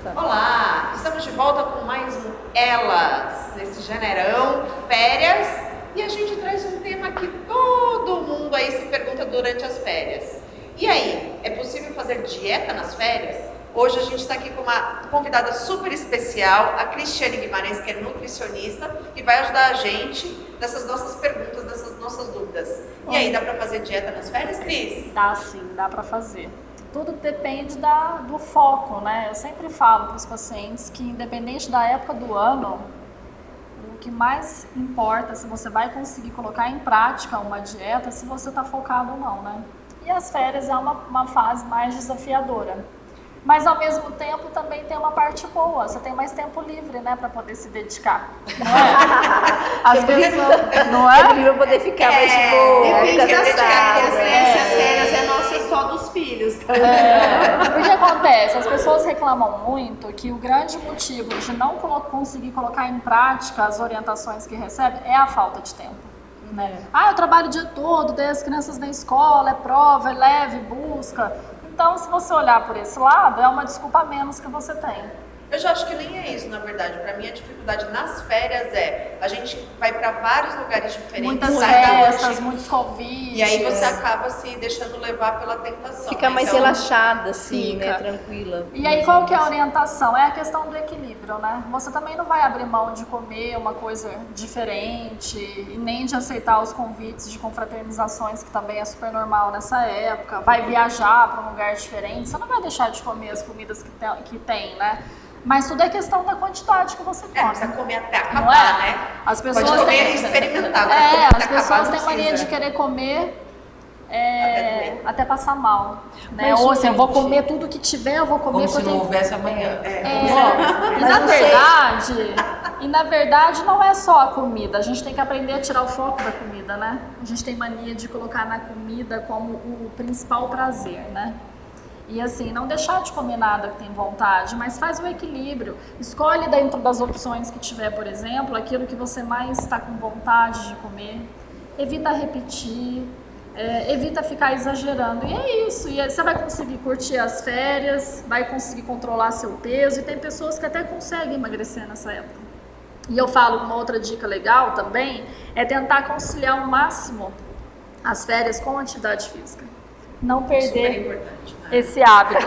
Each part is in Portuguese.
Olá, estamos de volta com mais um Elas, nesse Janeirão, férias, e a gente traz um tema que todo mundo aí se pergunta durante as férias. E aí, é possível fazer dieta nas férias? Hoje a gente está aqui com uma convidada super especial, a Cristiane Guimarães, que é nutricionista, e vai ajudar a gente nessas nossas perguntas, nessas nossas dúvidas. E aí, dá para fazer dieta nas férias, Cris? Dá sim, dá para fazer. Tudo depende do foco, né? Eu sempre falo para os pacientes que, independente da época do ano, o que mais importa é se você vai conseguir colocar em prática uma dieta, se você está focado ou não, né? E as férias é uma fase mais desafiadora. Mas, ao mesmo tempo, também tem uma parte boa. Você tem mais tempo livre, né, para poder se dedicar. Não é? As pessoas, não é? Pra poder ficar mais de boa. Depende das férias, né? Se as É. férias é nossa e só dos filhos. O que acontece? As pessoas reclamam muito que o grande motivo de não conseguir colocar em prática as orientações que recebe é a falta de tempo. Né? Eu trabalho o dia todo, dei as crianças na escola, é prova, é leve, busca. Então, se você olhar por esse lado, é uma desculpa a menos que você tem. Eu já acho que nem é isso, na verdade. Para mim, a dificuldade nas férias a gente vai para vários lugares diferentes. Muitas sai da festas, rotina, muitos convites. e aí você acaba se deixando levar pela tentação. Fica mais Então, relaxada, assim, Fica. né? Tranquila. E aí, qual que é a orientação? É a questão do equilíbrio, né? Você também não vai abrir mão de comer uma coisa diferente e nem de aceitar os convites de confraternizações, que também é super normal nessa época. Vai viajar para um lugar diferente, você não vai deixar de comer as comidas que tem, né? Mas tudo é questão da quantidade que você come. Precisa comer até Não acabar, é? né? As pessoas Pode comer têm... e experimentar. Agora, comer as até acabar, pessoas não têm mania precisa. de querer comer doer. até passar mal. Né? Mas, Ou assim, eu vou gente, comer tudo que tiver, eu vou comer Como se não houvesse amanhã. E na verdade não é só a comida, a gente tem que aprender a tirar o foco da comida, né? A gente tem mania de colocar na comida como o principal prazer, né? E assim, não deixar de comer nada que tem vontade, mas faz o equilíbrio. Escolhe dentro das opções que tiver, por exemplo, aquilo que você mais está com vontade de comer. Evita repetir, evita ficar exagerando. E é isso, e aí você vai conseguir curtir as férias, vai conseguir controlar seu peso, e tem pessoas que até conseguem emagrecer nessa época. E eu falo, uma outra dica legal também, é tentar conciliar ao máximo as férias com a atividade física. Não Super perder importante, né? esse hábito.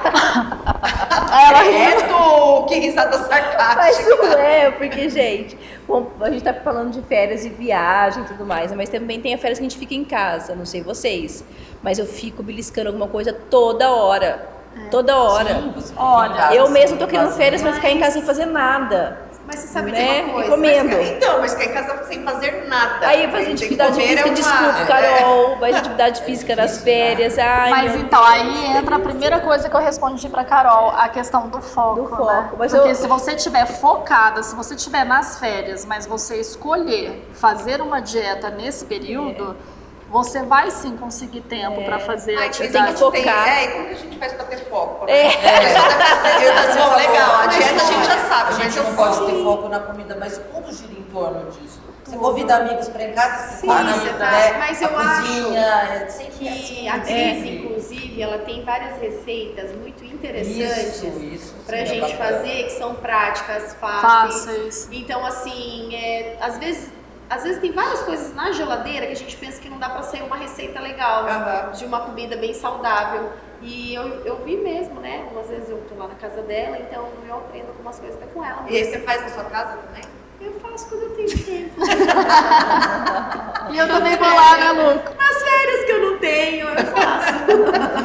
Que risada sarcástica. Mas não é, porque, gente, bom, a gente tá falando de férias e viagem e tudo mais, né? Mas também tem a férias que a gente fica em casa, não sei vocês, mas eu fico beliscando alguma coisa toda hora. Toda hora. Sim, você fica Olha, em casa, Eu mesmo sem tô querendo fazer. férias pra ficar em casa sem fazer nada. Mas você sabe de Né? uma E coisa? comendo. Mas ficar em casa sem fazer nada. Aí fazer Tem que atividade comer física, uma- desculpa, Carol, vai de atividade física nas férias. Ai, Mas meu então, aí entra a primeira coisa que eu respondi pra Carol, a questão do foco. Do foco. Né? Mas Porque eu- se você estiver focada, se você estiver nas férias, mas você escolher fazer uma dieta nesse período, você vai sim conseguir tempo pra fazer Ai, atividade. que focar. E como que a gente faz pra ter foco? É. Bom, legal, a Mas dieta a gente já a sabe, gente mas não eu pode ter foco na comida, mas tudo gira em torno disso. Você convida amigos para em casa, você Sim, faz, você tá- né? mas a eu acho cozinha, é sempre Que assim. a Cris, inclusive, ela tem várias receitas muito interessantes Isso, pra sim, é gente bacana. fazer, que são práticas, fáceis. Fáceis. Então, assim, às vezes tem várias coisas na geladeira que a gente pensa que não dá pra sair uma receita legal Aham. de uma comida bem saudável. E eu vi mesmo, né? Às vezes eu tô lá na casa dela, então eu aprendo algumas coisas até com ela. E aí você faz na sua casa também? Eu faço quando eu tenho tempo. E eu também vou lá, né, Lu? Nas férias que eu não tenho, eu faço.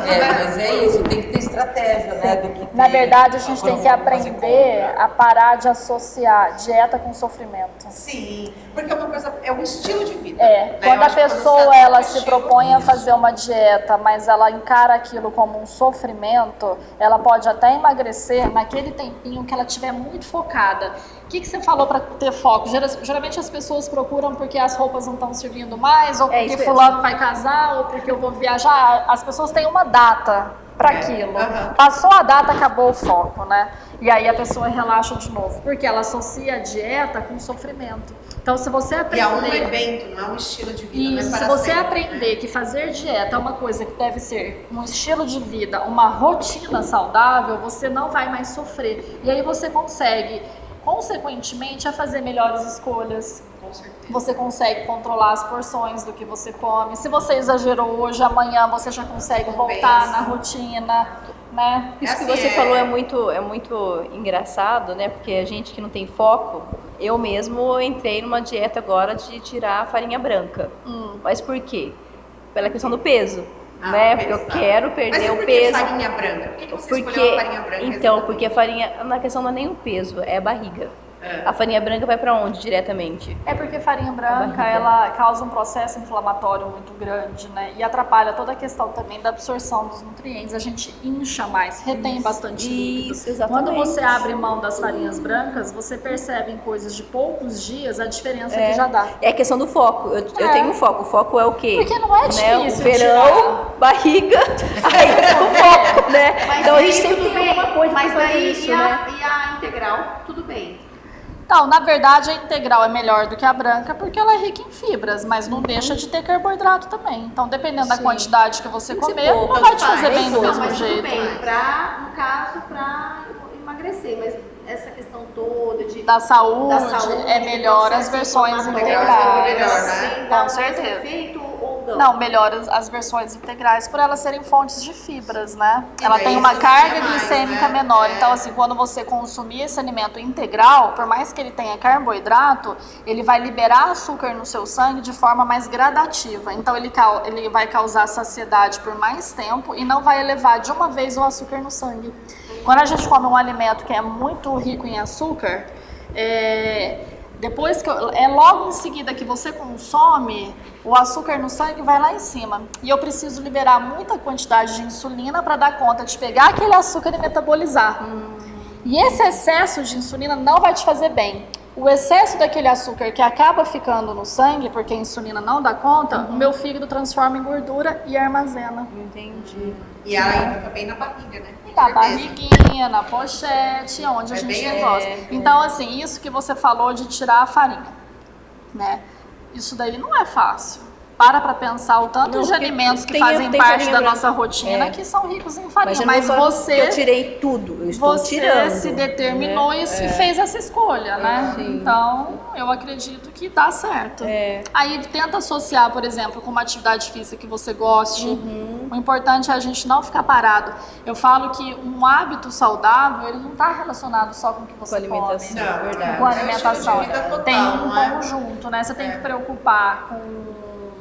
Mas é isso, tem que ter estratégia, né? Tem que ter- Na verdade, a gente tem que Agora vamos fazer aprender compra. a parar de associar dieta com sofrimento. Sim, porque é uma coisa, é um estilo de vida. É, né? quando Eu a acho que pessoa você ela tem um se estilo- propõe a fazer uma dieta, mas ela encara aquilo como um sofrimento, ela pode até emagrecer naquele tempinho que ela estiver muito focada. O que você falou para ter foco? Geralmente as pessoas procuram porque as roupas não estão servindo mais, ou É porque isso fulano vai casar, ou porque eu vou viajar. As pessoas têm uma data para aquilo. Uhum. Passou a data, acabou o foco, né? E aí a pessoa relaxa de novo, porque ela associa a dieta com sofrimento. Então, se você aprender... E é um evento, não é um estilo de vida. Isso, não é se para você sempre, aprender né? que fazer dieta é uma coisa que deve ser um estilo de vida, uma rotina saudável, você não vai mais sofrer. E aí você consegue, consequentemente, a fazer melhores escolhas. Com certeza. Você consegue controlar as porções do que você come. Se você exagerou hoje, amanhã você já consegue voltar na rotina, né? Isso que assim, você falou é muito engraçado, né? Porque a gente que não tem foco, eu mesmo entrei numa dieta agora de tirar a farinha branca. Mas por quê? Pela questão do peso, né? Porque eu quero perder o peso. Mas por que farinha branca? Por que você Porque, escolheu a farinha branca? então, exatamente? porque a farinha, na questão não é nem o peso, é a barriga. A farinha branca vai pra onde diretamente? É porque farinha branca, barriga. ela causa um processo inflamatório muito grande, né? E atrapalha toda a questão também da absorção dos nutrientes. A gente incha mais, retém bastante líquido. Isso, exatamente. Quando você abre mão das farinhas brancas, você percebe em coisas de poucos dias a diferença que já dá. É a questão do foco. Eu tenho um foco. O foco é o quê? Porque não é Né? O difícil verão, barriga, aí é o foco, né? Mas Então a aí gente sempre tudo tem bem, alguma coisa mas pra fazer daí isso, e a, né? e a integral, tudo bem. Então, na verdade, a integral é melhor do que a branca porque ela é rica em fibras, mas não deixa de ter carboidrato também. Então, dependendo da Sim. quantidade que você Tem que ser comer, pouco, não vai te fazer faz, bem do pouco, mesmo Mas jeito. tudo bem, no caso, pra emagrecer, mas essa questão toda de... Da saúde, é do melhor processo as versões integrais, integrais. melhor, né? Sim, Com dá mais certeza. efeito ou não? Não, melhor as versões integrais por elas serem fontes de fibras, né? E Ela daí tem uma isso carga fica mais, glicêmica né? menor. É. Então, assim, quando você consumir esse alimento integral, por mais que ele tenha carboidrato, ele vai liberar açúcar no seu sangue de forma mais gradativa. Então, ele vai causar saciedade por mais tempo e não vai elevar de uma vez o açúcar no sangue. Quando a gente come um alimento que é muito rico em açúcar, depois é logo em seguida que você consome, o açúcar no sangue vai lá em cima. E eu preciso liberar muita quantidade de insulina para dar conta de pegar aquele açúcar e metabolizar. E esse excesso de insulina não vai te fazer bem. O excesso daquele açúcar que acaba ficando no sangue, porque a insulina não dá conta, o meu fígado transforma em gordura e armazena. Entendi. E aí fica bem na barriga, né? Com Na certeza. barriguinha, na pochete, onde a É gente bem não gosta. Então, assim, isso que você falou de tirar a farinha, né? Isso daí não é fácil. Para pensar o tanto Não, de porque alimentos que tem fazem farinha parte da branca. nossa rotina É. que são ricos em farinha. Mas Mas, eu não falo que você eu tirei tudo, eu estou você tirando. se determinou né? e fez essa escolha, né? Sim. Então, eu acredito que dá certo. É. Aí tenta associar, por exemplo, com uma atividade física que você goste. O importante é a gente não ficar parado. Eu falo que um hábito saudável, ele não está relacionado só com o que você Com alimentação. come. Não, Verdade. Com é o estilo alimentação. de vida total, Tem um não é? conjunto, né? Você tem que preocupar com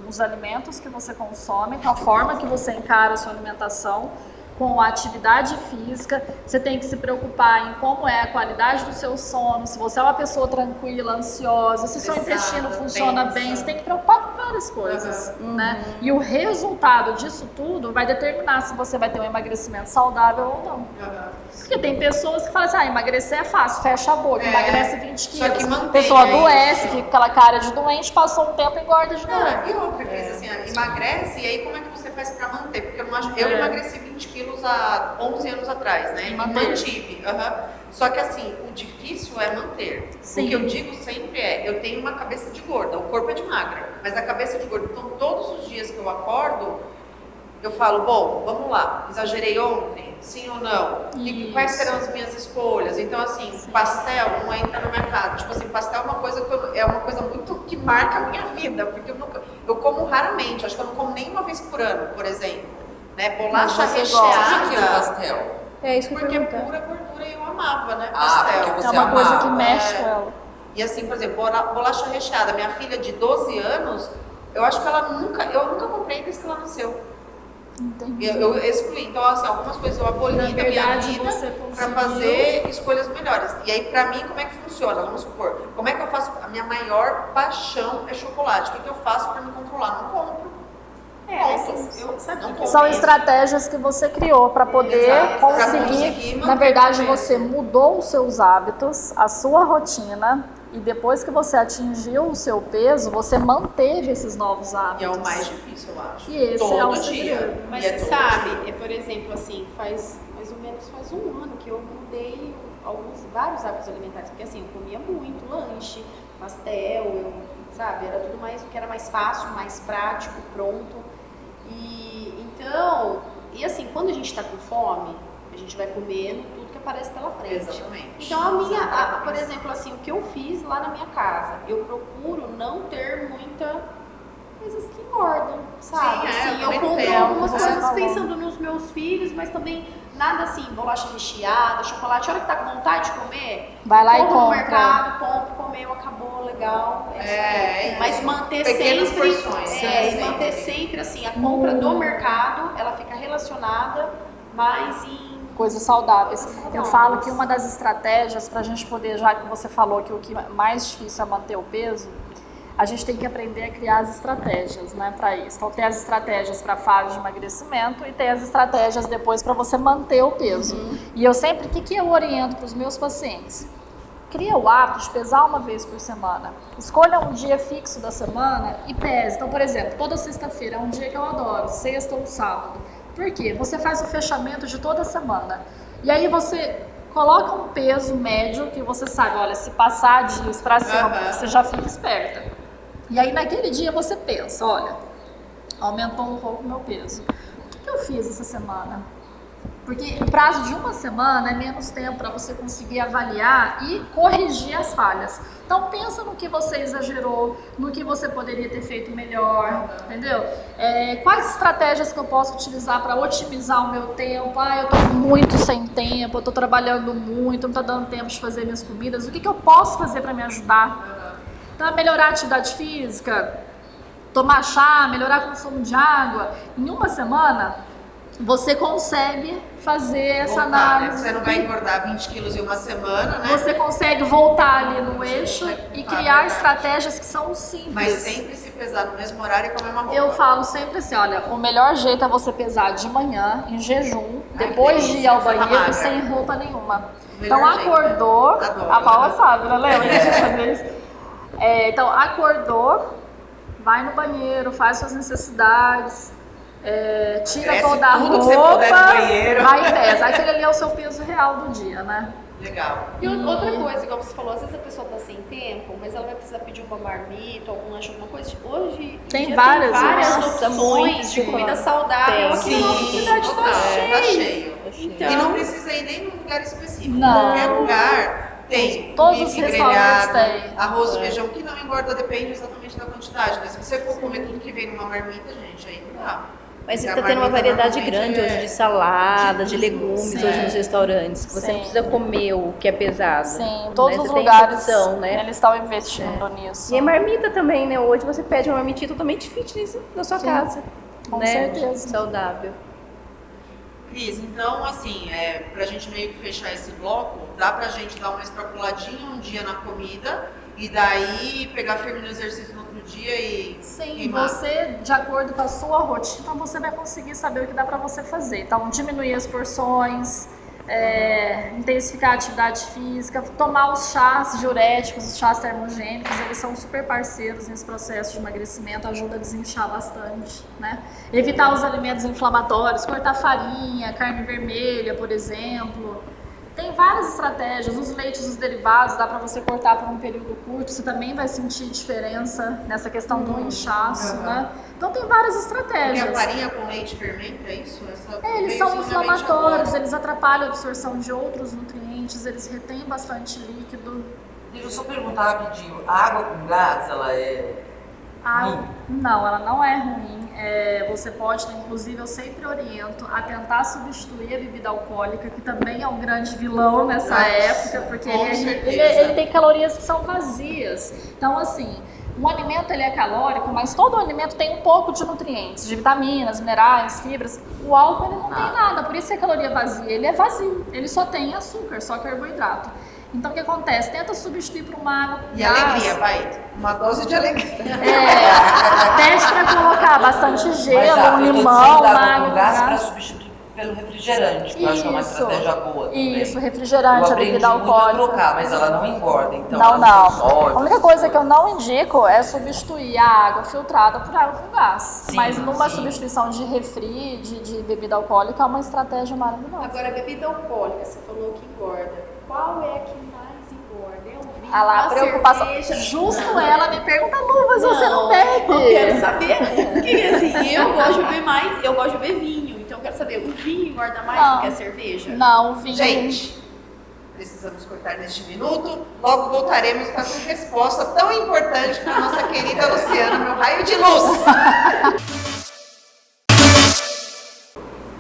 os alimentos que você consome, com a forma que você encara a sua alimentação, com a atividade física. Você tem que se preocupar em como é a qualidade do seu sono, se você é uma pessoa tranquila, ansiosa, se seu intestino funciona bem. Você tem que preocupar com várias coisas, né? E o resultado disso tudo vai determinar se você vai ter um emagrecimento saudável ou não. Porque tem pessoas que falam assim, emagrecer é fácil, fecha a boca, emagrece 20 Só que quilos. mantém, A pessoa né, adoece, isso. fica com aquela cara de doente, passou um tempo e engorda de novo. E outra coisa, assim, emagrece, e aí como é que você faz pra manter? Porque eu, não acho, eu emagreci 20 quilos há 11 anos atrás, né? E mantive. Só que assim, o difícil é manter. Sim. O que eu digo sempre é, eu tenho uma cabeça de gorda, o corpo é de magra, mas a cabeça de gorda. Então todos os dias que eu acordo, eu falo, bom, vamos lá, exagerei ontem? Sim ou não? Quais serão as minhas escolhas? Então, assim, pastel não entra no mercado. Tipo assim, pastel é uma coisa muito que marca a minha vida, porque eu como raramente, acho que eu não como nem uma vez por ano, por exemplo. Né? Bolacha Mas você gosta do que é o recheada, pastel? É isso que eu porque ia perguntar. pura gordura eu amava, né? Ah, Pastel. porque você É uma coisa que amava. mexe com ela. E assim, por exemplo, bolacha recheada. Minha filha de 12 anos, eu acho que eu nunca comprei desde que ela nasceu. Entendi. Eu excluí. Então, assim, algumas coisas eu aboli Na da minha verdade, vida você para conseguiu. fazer escolhas melhores. E aí, pra mim, como é que funciona? Vamos supor, como é que eu faço? A minha maior paixão é chocolate. O que eu faço para me controlar? Não compro. Eu não compro. São estratégias que você criou para poder Exato, pra conseguir. conseguir Na manter verdade, o peso. você mudou os seus hábitos, a sua rotina E depois que você atingiu o seu peso, você manteve esses novos hábitos. E é o mais difícil, eu acho. E esse é o todo dia. segredo. Mas E você todo sabe, dia. por exemplo, assim, faz mais ou menos um ano que eu mudei vários hábitos alimentares, porque assim, eu comia muito lanche, pastel, sabe, era tudo mais o que era mais fácil, mais prático, pronto. E assim, quando a gente tá com fome, a gente vai comendo tudo que aparece pela frente. Exatamente. Então por exemplo, assim, o que eu fiz lá na minha casa, eu procuro não ter muita coisas que engordam, sabe? Sim, assim, eu eu também compro tenho, algumas você coisas falou. pensando nos meus filhos, mas também nada assim, bolacha recheada, chocolate, a hora que tá com vontade de comer, Vai lá e compro no compra. mercado, compro, comeu, acabou, legal. Mas manter Pequenas sempre, porções, e sempre. manter sempre assim, a compra do mercado, ela fica relacionada mais em Coisas saudáveis. Coisas Eu saudáveis. falo que uma das estratégias para a gente poder, já que você falou que o que é mais difícil é manter o peso, a gente tem que aprender a criar as estratégias, né, para isso. Então, tem as estratégias para a fase de emagrecimento e tem as estratégias depois para você manter o peso. E eu sempre, o que eu oriento para os meus pacientes? Cria o hábito de pesar uma vez por semana. Escolha um dia fixo da semana e pese. Então, por exemplo, toda sexta-feira é um dia que eu adoro, sexta ou sábado. Por quê? Você faz o fechamento de toda semana. E aí você coloca um peso médio que você sabe, olha, se passar dias para cima, você já fica esperta. E aí naquele dia você pensa, olha, aumentou um pouco o meu peso. O que eu fiz essa semana? Porque o prazo de uma semana é menos tempo para você conseguir avaliar e corrigir as falhas. Então pensa no que você exagerou, no que você poderia ter feito melhor, entendeu? Quais estratégias que eu posso utilizar para otimizar o meu tempo? Eu estou muito sem tempo, eu estou trabalhando muito, não está dando tempo de fazer minhas comidas. O que eu posso fazer para me ajudar? Então, melhorar a atividade física, tomar chá, melhorar o consumo de água. Em uma semana, você consegue fazer essa Voltar, né? análise. Você não vai engordar 20 quilos em uma semana, né? Você consegue voltar ali no eixo e criar estratégias que são simples. Mas sempre se pesar no mesmo horário e comer uma roupa. Eu falo sempre assim, olha, o melhor jeito é você pesar de manhã, em jejum, depois de ir ao banheiro, sem roupa nenhuma. Melhor Então jeito. acordou, Adoro. a Paula sabe, né? Lembra que a gente fazia isso? Então acordou, vai no banheiro, faz suas necessidades, tira Cresce toda a tudo que você puder no roupa, banheiro. vai e pesa. Aquele ali é o seu peso real do dia, né? Legal. E outra coisa, igual você falou, às vezes a pessoa tá sem tempo, mas ela vai precisar pedir uma marmita, algum lanche, alguma coisa. Hoje em Tem dia várias Nossa, opções muito, de comida sim. saudável. Aqui Tem. na nossa cidade total, tá tá cheio. cheio. Então, E não precisa ir nem num lugar específico. Não. Qualquer lugar tem. Todos bife os restaurantes grelhado, têm. arroz e feijão, que não engorda, depende exatamente da quantidade. Né? Se você for comer tudo que vem numa marmita, gente, aí não dá. Mas você Porque está a tendo uma marmita variedade normalmente grande hoje de salada, de legumes Sim. hoje nos restaurantes, que você Sim. não precisa comer o que é pesado. Sim, todos Né? os Você tem lugares opção, né? eles estão investindo nisso. E a marmita também, né? Hoje você pede uma marmitinha totalmente fitness na sua casa. Com né? certeza. Saudável. Cris, então assim, pra gente meio que fechar esse bloco, dá pra gente dar uma extrapoladinha um dia na comida e daí pegar firme no exercício no outro dia e Sim, queimar. você, de acordo com a sua rotina, você vai conseguir saber o que dá para você fazer. Então, diminuir as porções, intensificar a atividade física, tomar os chás diuréticos, os chás termogênicos, eles são super parceiros nesse processo de emagrecimento, ajuda a desinchar bastante, né? Evitar os alimentos inflamatórios, cortar farinha, carne vermelha, por exemplo. Tem várias estratégias, os leites, os derivados, dá para você cortar por um período curto, você também vai sentir diferença nessa questão do inchaço, né? Então tem várias Porque estratégias. a farinha com leite fermenta, é isso? Eles são inflamatórios, eles atrapalham a absorção de outros nutrientes, eles retêm bastante líquido. Deixa eu só perguntar rapidinho. A água com gás, ela é ruim? Não, ela não é ruim. Você pode, inclusive, eu sempre oriento a tentar substituir a bebida alcoólica, que também é um grande vilão nessa época, porque com ele certeza. tem calorias que são vazias. Então, assim, um alimento ele é calórico, mas todo alimento tem um pouco de nutrientes, de vitaminas, minerais, fibras. O álcool ele não tem nada, por isso que a caloria vazia, ele é vazio, ele só tem açúcar, só carboidrato. Então o que acontece? Tenta substituir por uma água com E gás. alegria, vai. Uma dose de alegria. Pede para colocar bastante Mas gelo, eu tô limão, dizendo da água água com com gás para gás. substituir pelo refrigerante, que eu acho que é uma estratégia boa também. Isso, refrigerante, a bebida muito a alcoólica. trocar, mas ela não engorda, então Não, ela não. sódio, A única coisa que eu não indico é substituir a água filtrada por água com gás. Sim, Mas numa sim. substituição de refri, de bebida alcoólica, é uma estratégia maravilhosa. Agora, bebida alcoólica, você falou que engorda. Qual é a que mais engorda? É o vinho, Ah lá, a preocupação. cerveja? Justo ela me pergunta, Lu, mas você não Eu bebe? quero saber. Porque assim, eu gosto de beber mais, eu gosto de beber vinho. Então eu quero saber, o vinho engorda mais Não. do que a cerveja? Não, o vinho. Gente, precisamos cortar neste minuto. Logo voltaremos com essa resposta tão importante para nossa querida Luciana, meu raio de luz.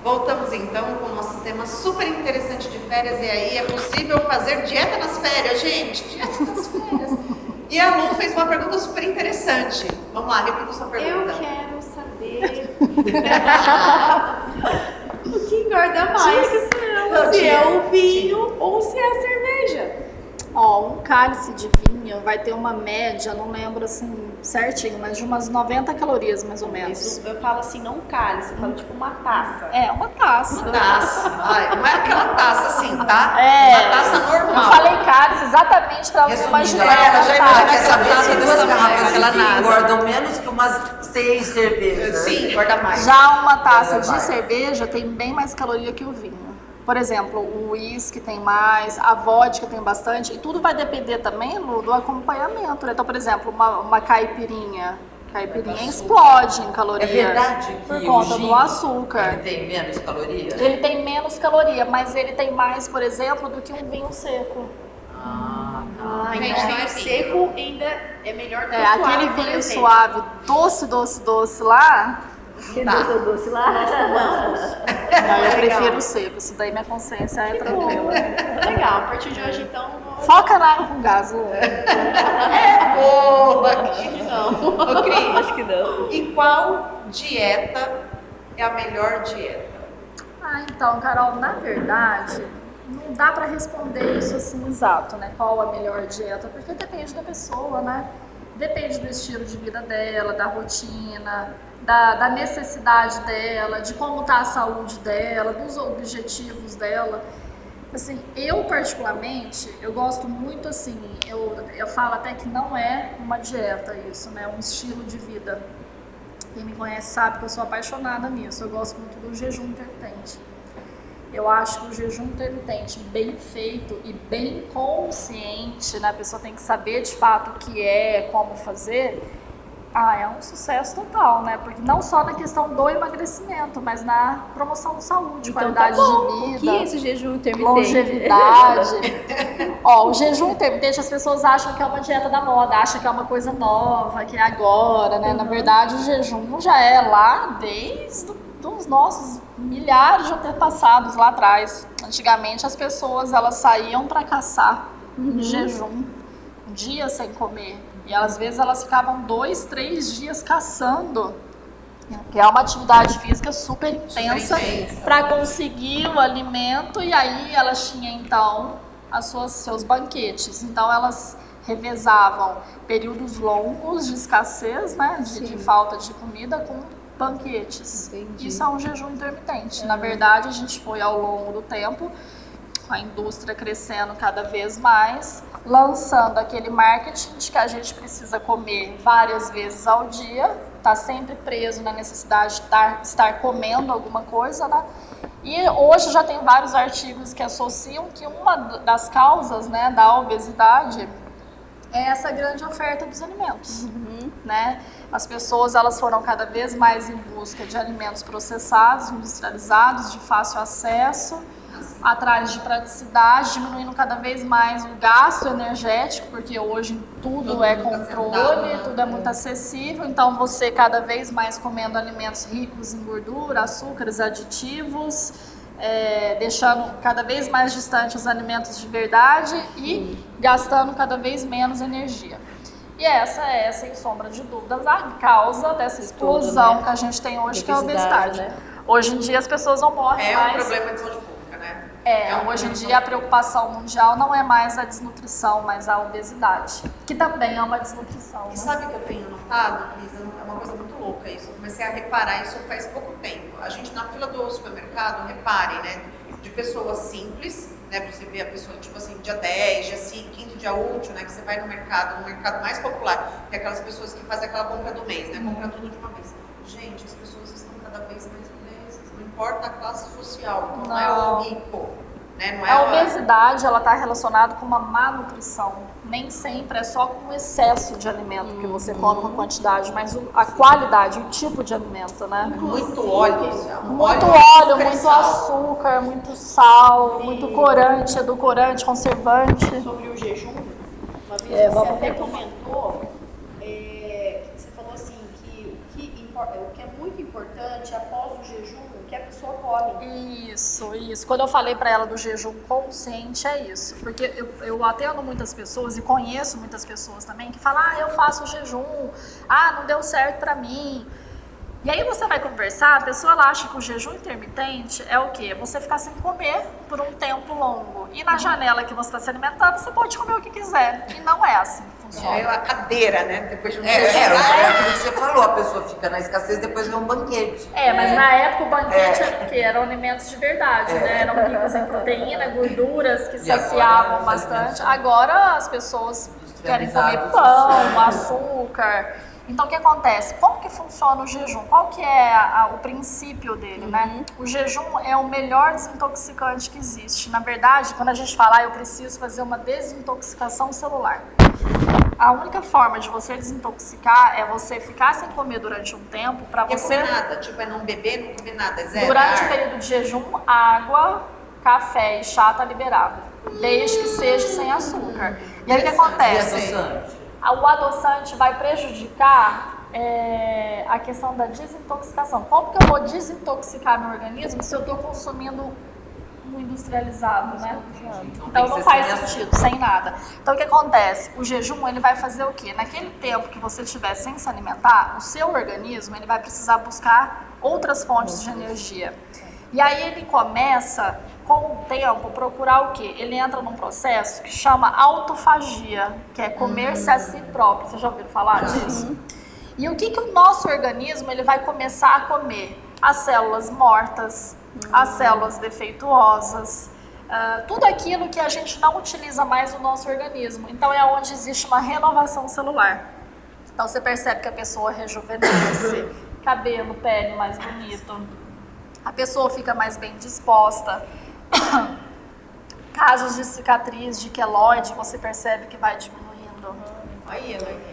Voltamos então com o nosso tema super interessante de férias. E aí, é possível fazer dieta nas férias, gente? Dieta nas férias. E a Lu fez uma pergunta super interessante. Vamos lá, repita sua Eu pergunta. quero saber o que engorda mais. Se é o vinho ou se é a cerveja. Ó, um cálice de vinho vai ter uma média, não lembro assim certinho, mas de umas 90 calorias mais ou menos. Isso, eu falo assim, não cálice, eu falo tipo uma taça. É, uma taça. Taça. Ai, não é aquela taça assim, tá? É. Uma taça normal. Eu falei cálice exatamente para você Resumindo, imaginar. ela já uma imagina taça. que essa taça e duas garrafas ela de nada. vinho engordam menos que umas 6 cervejas. Sim, engorda mais. Já uma taça Engorda de mais. cerveja tem bem mais caloria que o vinho. Por exemplo, o uísque tem mais, a vodka tem bastante, e tudo vai depender também, Lu, do acompanhamento, né? Então, por exemplo, uma caipirinha explode em É caloria. verdade que por o conta gin, do açúcar. ele tem menos calorias? Ele tem menos caloria, mas ele tem mais, por exemplo, do que um vinho seco. Ah, Ah, Gente, então tem vinho vinho. seco ainda é melhor que É, o suave, aquele por vinho exemplo. suave, doce lá, Que doce lá. não, eu prefiro o seco, isso daí minha consciência é tranquila. Legal, a partir de hoje então... Foca na água com gás, Lu. Boa, que não. Ô, Cris, Acho que não. e qual dieta é a melhor dieta? Ah, então, Carol, na verdade, não dá pra responder isso assim exato, né? Qual a melhor dieta, porque depende da pessoa, né? Depende do estilo de vida dela, da rotina, da necessidade dela, de como tá a saúde dela, dos objetivos dela. Assim, eu particularmente, eu gosto muito assim, eu falo até que não é uma dieta isso, né? É um estilo de vida. Quem me conhece sabe que eu sou apaixonada nisso, eu gosto muito do jejum intermitente. Eu acho que o jejum intermitente bem feito e bem consciente, né? A pessoa tem que saber de fato o que é, como fazer. É um sucesso total, né? Porque não só na questão do emagrecimento, mas na promoção de saúde, Então qualidade tá bom. de O vida, que é esse jejum intermitente? longevidade. Ó, o jejum intermitente, as pessoas acham que é uma dieta da moda, acham que é uma coisa nova, que é agora, né? Na verdade, o jejum já é lá desde os nossos milhares de antepassados lá atrás. Antigamente, as pessoas, elas saíam para caçar em jejum, um dia sem comer. E às vezes elas ficavam 2, 3 dias caçando, que é uma atividade física super intensa para conseguir o alimento, e aí elas tinham então seus banquetes. Então elas revezavam períodos longos de escassez, né, de falta de comida, com banquetes. Entendi. Isso é um jejum intermitente. Na verdade, a gente foi ao longo do tempo, a indústria crescendo cada vez mais, lançando aquele marketing de que a gente precisa comer várias vezes ao dia, tá sempre preso na necessidade de estar comendo alguma coisa, né? E hoje já tem vários artigos que associam que uma das causas, né, da obesidade é essa grande oferta dos alimentos, né? As pessoas, elas foram cada vez mais em busca de alimentos processados, industrializados, de fácil acesso, atrás de praticidade, diminuindo cada vez mais o gasto energético, porque hoje tudo é controle, tudo é muito acessível, então você cada vez mais comendo alimentos ricos em gordura, açúcares, aditivos, deixando cada vez mais distante os alimentos de verdade e gastando cada vez menos energia. E essa é, sem sombra de dúvidas, a causa dessa explosão, né, que a gente tem hoje, que é a obesidade. Né? Hoje em dia as pessoas não morrem É um mais. problema de saúde pública, né? Hoje em dia a preocupação mundial não é mais a desnutrição, mas a obesidade, que também é uma desnutrição. E Né? sabe o que eu tenho notado, Cris? É uma coisa muito louca isso. Eu comecei a reparar isso faz pouco tempo. A gente, na fila do supermercado, repare, né? De pessoas simples, né? Você vê a pessoa, tipo assim, dia 10, dia 5, quinto dia útil, né? Que você vai no mercado mais popular, que é aquelas pessoas que fazem aquela compra do mês, né? Compra tudo de uma vez. Gente, as pessoas estão cada vez mais obesas. Não importa a classe social, então não é o rico. Né? Não é a obesidade ela está relacionada com uma má nutrição. Nem sempre é só com o excesso de alimento que você come, com a quantidade, mas a qualidade, o tipo de alimento, né? Muito óleo, muito óleo, muito açúcar, muito sal, muito corante, edulcorante, conservante. Sobre o jejum, uma vez você até comentou, você falou assim, que o que é muito importante após o jejum, que a pessoa come. Isso. Quando eu falei para ela do jejum consciente, é isso. Porque eu atendo muitas pessoas e conheço muitas pessoas também que falam, eu faço jejum, não deu certo para mim. E aí você vai conversar, a pessoa ela acha que o jejum intermitente é o quê? Você ficar sem comer por um tempo longo. E na janela que você está se alimentando, você pode comer o que quiser. E não é assim que funciona. É a cadeira, né? Depois de um aquilo que você falou, a pessoa fica na escassez, depois vem um banquete. Mas na época o banquete eram alimentos de verdade, né? Eram ricos em proteína, gorduras que saciavam bastante. Agora as pessoas querem comer pão, açúcar. Então, o que acontece? Como que funciona o jejum? Qual que é o princípio dele, né? O jejum é o melhor desintoxicante que existe. Na verdade, quando a gente fala, eu preciso fazer uma desintoxicação celular. A única forma de você desintoxicar é você ficar sem comer durante um tempo para você... Não comer nada, tipo, é não beber, não comer nada, é zero. Durante o período de jejum, água, café e chá tá liberado. Desde que seja sem açúcar. E aí o que acontece? O adoçante vai prejudicar a questão da desintoxicação. Como que eu vou desintoxicar meu organismo se eu estou consumindo um industrializado, né? Então não faz sentido, sem nada. Então o que acontece? O jejum ele vai fazer o quê? Naquele tempo que você estiver sem se alimentar, o seu organismo ele vai precisar buscar outras fontes de energia. E aí ele começa, com o tempo, procurar o quê? Ele entra num processo que chama autofagia, que é comer-se a si próprio. Vocês já ouviram falar disso? E o que o nosso organismo ele vai começar a comer? As células mortas, as células defeituosas, tudo aquilo que a gente não utiliza mais no nosso organismo. Então é onde existe uma renovação celular. Então você percebe que a pessoa rejuvenesce, cabelo, pele mais bonito. A pessoa fica mais bem disposta. Casos de cicatriz, de queloide, você percebe que vai diminuindo.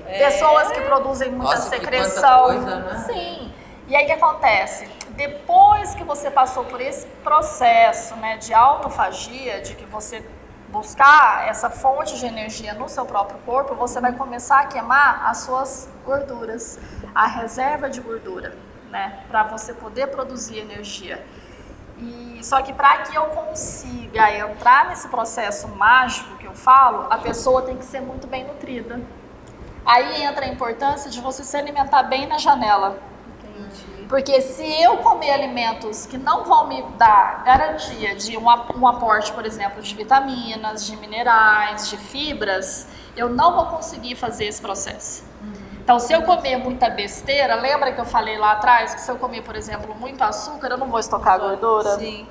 Pessoas que produzem muita secreção. Coisa, né? Sim. E aí o que acontece? Depois que você passou por esse processo, né, de autofagia, de que você buscar essa fonte de energia no seu próprio corpo, você vai começar a queimar as suas gorduras, a reserva de gordura, né, para você poder produzir energia. Só que para que eu consiga entrar nesse processo mágico que eu falo, a pessoa tem que ser muito bem nutrida. Aí entra a importância de você se alimentar bem na janela. Entendi. Porque se eu comer alimentos que não vão me dar garantia de um aporte, por exemplo, de vitaminas, de minerais, de fibras, eu não vou conseguir fazer esse processo. Então, se eu comer muita besteira, lembra que eu falei lá atrás que se eu comer, por exemplo, muito açúcar, eu não vou estocar gordura? Sim.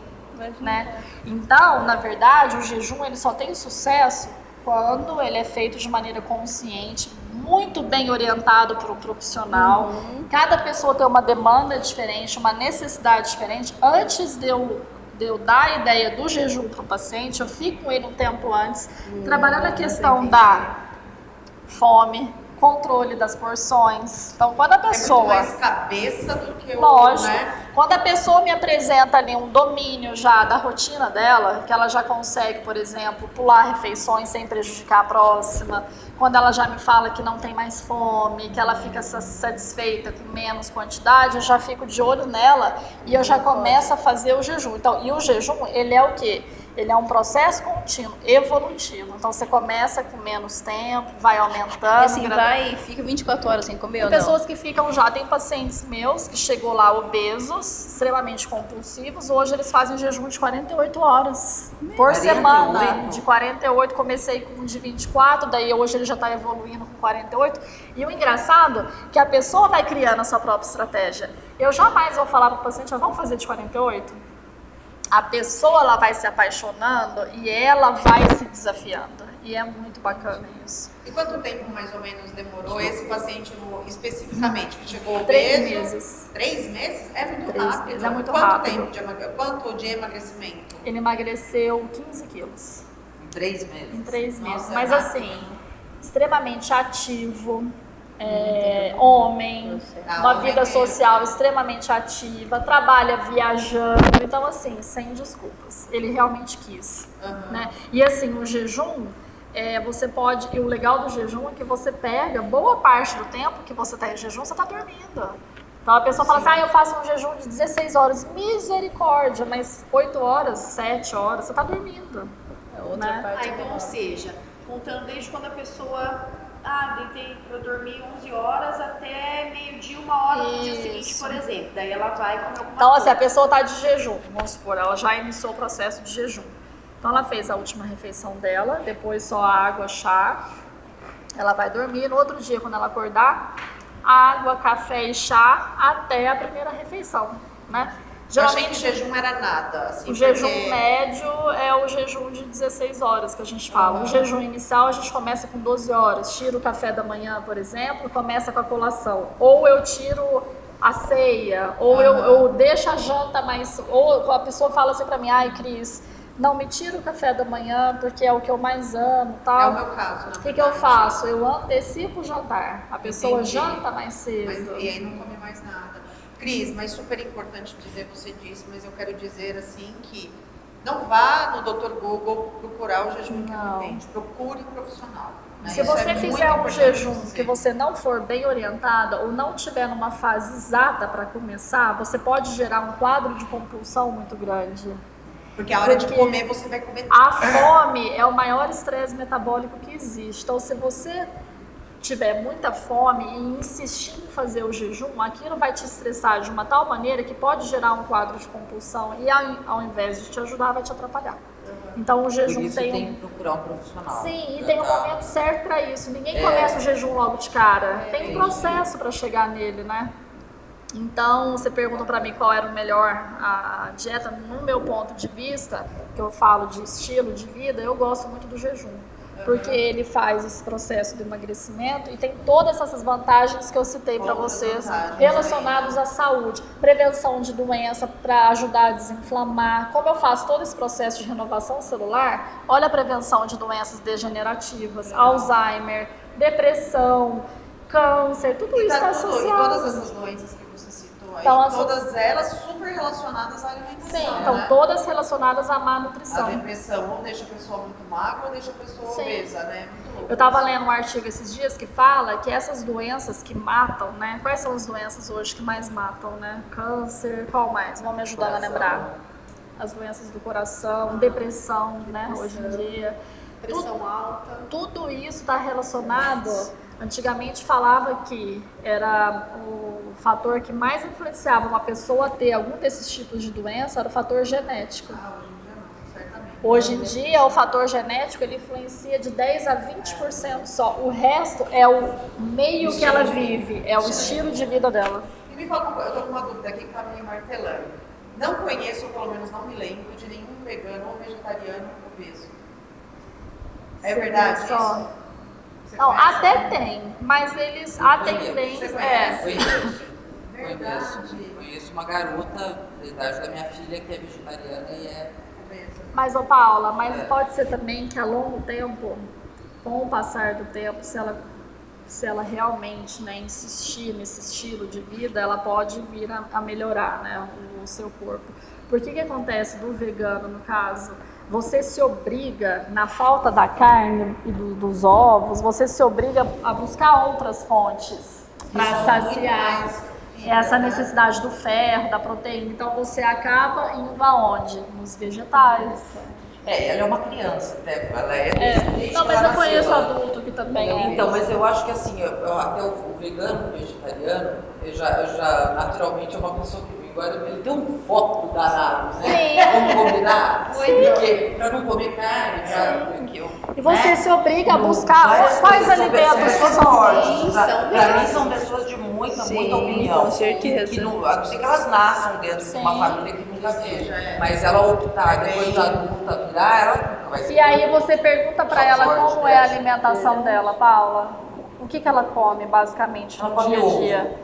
Né? Então, na verdade, o jejum ele só tem sucesso quando ele é feito de maneira consciente, muito bem orientado por um profissional. Cada pessoa tem uma demanda diferente, uma necessidade diferente. Antes de eu dar a ideia do jejum para o paciente, eu fico com ele um tempo antes, trabalhando a questão da fome, controle das porções. Então, quando a pessoa... É muito mais cabeça do que o... Lógico. Né? Quando a pessoa me apresenta ali um domínio já da rotina dela, que ela já consegue, por exemplo, pular refeições sem prejudicar a próxima, quando ela já me fala que não tem mais fome, que ela fica satisfeita com menos quantidade, eu já fico de olho nela e eu já começo a fazer o jejum. Então, e o jejum, ele é o quê? Ele é um processo contínuo, evolutivo. Então você começa com menos tempo, vai aumentando. E assim, vai e fica 24 horas sem comer Tem ou não? pessoas que ficam já, tem pacientes meus que chegou lá obesos, extremamente compulsivos, hoje eles fazem jejum de 48 horas por 48? semana. De 48, comecei com um de 24, daí hoje ele já está evoluindo com 48. E o engraçado é que a pessoa vai criando a sua própria estratégia. Eu jamais vou falar para o paciente, vamos fazer de 48? A pessoa ela vai se apaixonando e ela vai se desafiando. E é muito bacana isso. E quanto tempo mais ou menos demorou esse paciente especificamente que chegou obeso? 3 meses. 3 meses? É muito 3 rápido. meses, é muito Quanto rápido. tempo quanto de emagrecimento? Ele emagreceu 15 quilos Em 3 meses. em 3 meses. Nossa, Mas é assim, extremamente ativo, homem, uma homem vida mesmo. social extremamente ativa, trabalha viajando. Então assim, sem desculpas. Ele realmente quis. Né? E assim, o jejum, você pode... E o legal do jejum é que você pega boa parte do tempo que você está em jejum, você está dormindo. Então a pessoa fala assim, eu faço um jejum de 16 horas. Misericórdia, mas 8 horas, 7 horas, você está dormindo. A outra né? parte Então, é ou seja, contando desde quando a pessoa deitei pra dormir 11 horas até meio-dia, 1 hora no dia seguinte, Isso. por exemplo. Daí ela vai comer alguma Então, assim, coisa. a pessoa está de jejum, vamos supor, ela já iniciou o processo de jejum. Então, ela fez a última refeição dela, depois só água, chá. Ela vai dormir. No outro dia, quando ela acordar, água, café e chá até a primeira refeição, né? Eu achei que jejum era nada. Assim, O jejum porque- médio é o jejum de 16 horas que a gente fala. O jejum inicial a gente começa com 12 horas. Tira o café da manhã, por exemplo, começa com a colação. Ou eu tiro a ceia, ou eu deixo a janta mais... Ou a pessoa fala assim pra mim, ai Cris, não me tira o café da manhã porque é o que eu mais amo, tal. É o meu caso, na O que eu verdade. faço? Eu antecipo o jantar. A pessoa Entendi. janta mais Mas, cedo. e aí não come mais nada. Cris, mas super importante dizer, você disse, mas eu quero dizer assim que não vá no Dr. Google procurar o jejum intermitente, procure um profissional. Né? Se Isso você é muito fizer um importante jejum dizer. que você não for bem orientada ou não tiver numa fase exata para começar, você pode gerar um quadro de compulsão muito grande. Porque a hora de porque comer, você vai comer A fome é o maior estresse metabólico que existe. Então, se você tiver muita fome e insistir em fazer o jejum, aquilo vai te estressar de uma tal maneira que pode gerar um quadro de compulsão e ao invés de te ajudar, vai te atrapalhar. Então, o Por jejum isso tem tem que procurar um profissional. Sim, e tem um momento certo para isso. Ninguém É. começa o jejum logo de cara. Tem um entendi. processo para chegar nele, né? Então, você perguntou para mim qual era o melhor a dieta. No meu ponto de vista, que eu falo de estilo de vida, eu gosto muito do jejum. Porque ele faz esse processo do emagrecimento e tem todas essas vantagens que eu citei para Outras vocês vantagens, relacionadas à saúde, prevenção de doença para ajudar a desinflamar. Como eu faço todo esse processo de renovação celular, olha a prevenção de doenças degenerativas, Alzheimer, depressão, câncer, tudo E isso está tá tudo, e associado. todas essas doenças que você citou aí, Então, todas elas super relacionadas à alimentação. Sim, então né? todas relacionadas à má A nutrição. depressão ou deixa a pessoa muito magra ou deixa a pessoa Sim. obesa, né? Muito louco. Eu estava lendo um artigo esses dias que fala que essas doenças que matam, né? Quais são as doenças hoje que mais matam, né? Câncer, qual mais? Vão me ajudar a lembrar. As doenças do coração, depressão, né? Hoje em dia. Pressão alta. Tudo isso está relacionado. Antigamente falava que era o fator que mais influenciava uma pessoa a ter algum desses tipos de doença era o fator genético. Ah, hoje em dia não, certamente. Hoje em dia, o fator genético ele influencia de 10 a 20% só. O resto é o meio que ela vive, é o estilo de vida dela. E me fala uma coisa, eu tô com uma dúvida aqui que tá me martelando. Não conheço, ou pelo menos não me lembro, de nenhum vegano ou vegetariano obeso. É verdade Só. isso? Você Não, conhece? até tem, mas eles, a conheço. tendência Você é... Conheço. Verdade. Conheço uma garota da idade da minha filha que é vegetariana e é Obesa. Mas, ô Paula, mas pode ser também que a longo tempo, com o passar do tempo, se ela realmente, né, insistir nesse estilo de vida, ela pode vir a melhorar, né, o seu corpo. Por que acontece do vegano, no caso? Você se obriga, na falta da carne e dos ovos, você se obriga a buscar outras fontes para Isso, saciar muito mais fibra, essa né? necessidade do ferro, da proteína. Então você acaba indo aonde? Nos vegetais. Ela é uma criança, até. Ela é desde Não, que mas ela eu conheço nasceu. adulto que também é. Então, mas eu acho que assim, até o vegano, o vegetariano, eu já naturalmente é uma pessoa que agora ele tem um foco danado, né? Sim. Vamos combinar? Porque pra não comer carne, porque E você se obriga a não- buscar várias quais coisas, alimentos são pessoas são fortes. são Pra mim são pessoas de muita Sim, opinião. com certeza. Que não, a não ser que elas nasçam dentro de uma Sim. família que nunca viu. Mas ela optar, depois de adulta virar, ela nunca vai ser. E aí você pergunta pra Só ela forte, como é a né? alimentação dela, Paula. O que ela come, basicamente, Ela no come dia a dia?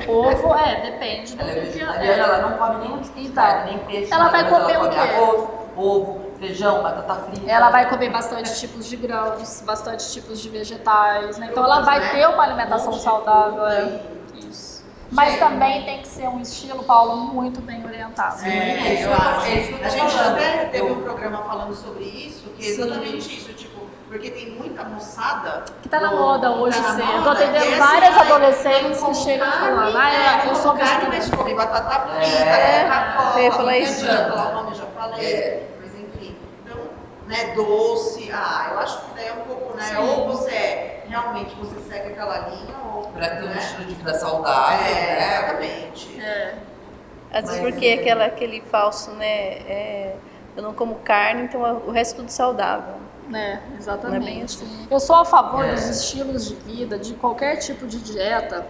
Ovo, depende do Ela é que vegetariana, ela não come nenhum tipo de Então, carne, nem peixe, ela nada, vai mas comer ela o come quê? arroz, ovo, feijão, batata frita. Ela vai comer bastante tipos de grãos, bastante tipos de vegetais, né? Então ela vai ter uma alimentação saudável. Isso. Mas também tem que ser um estilo, Paulo, muito bem orientado. Eu acho. É isso que eu tô A gente falando. até teve Eu- um programa falando sobre isso, que é exatamente isso, tipo, porque tem muita moçada Que tá na moda hoje, tá na sim. Eu moda, tô atendendo que é assim, várias ai, adolescentes como que chegam carne, falando, eu sou como carne, vegetariana. mas come batata frita, Coca-Cola, eu ia falar não isso. adianta falar o nome, já falei, mas enfim. Então, né, doce, eu acho que daí é um pouco, né, Sim. ou você realmente você segue aquela linha, ou... Pra ter um né? estilo de vida saudável, né? Exatamente. Às vezes Mas, porque aquele falso, né? Eu não como carne, então o resto é tudo saudável. Exatamente. Não é bem assim. Eu sou a favor dos estilos de vida, de qualquer tipo de dieta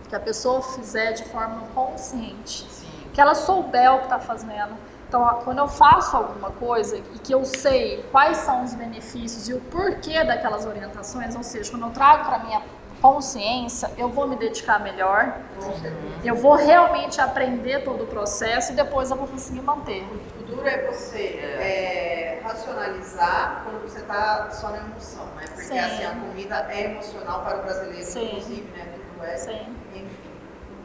que a pessoa fizer de forma consciente. Que ela souber o que está fazendo. Então, quando eu faço alguma coisa e que eu sei quais são os benefícios e o porquê daquelas orientações, ou seja, quando eu trago para minha consciência, eu vou me dedicar melhor, eu vou realmente aprender todo o processo e depois eu vou conseguir manter. O duro é você racionalizar quando você está só na emoção, né? Porque Sim. assim, a comida é emocional para o brasileiro, Sim. inclusive, né? Tudo é. Sim. Enfim.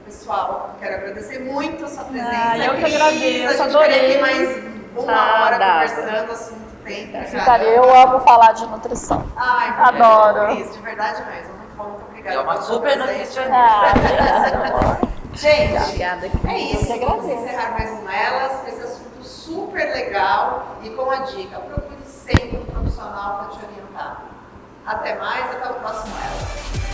Pessoal, quero agradecer muito a sua presença. Eu que Cris. agradeço, A gente adorei. ficaria aqui mais uma hora dava. conversando, assunto tem. pra Ficaria, caramba. eu amo falar de nutrição. Ai, Adoro. Cris, de verdade mesmo. Muito bom, muito obrigada. É uma pela sua super presença. nutricionista. Gente, Obrigada. é isso. Eu que Vamos agradeço. encerrar mais um Elas. Esse assunto super legal. E com a dica, procure sempre um profissional para te orientar. Até mais, até o próximo Elas.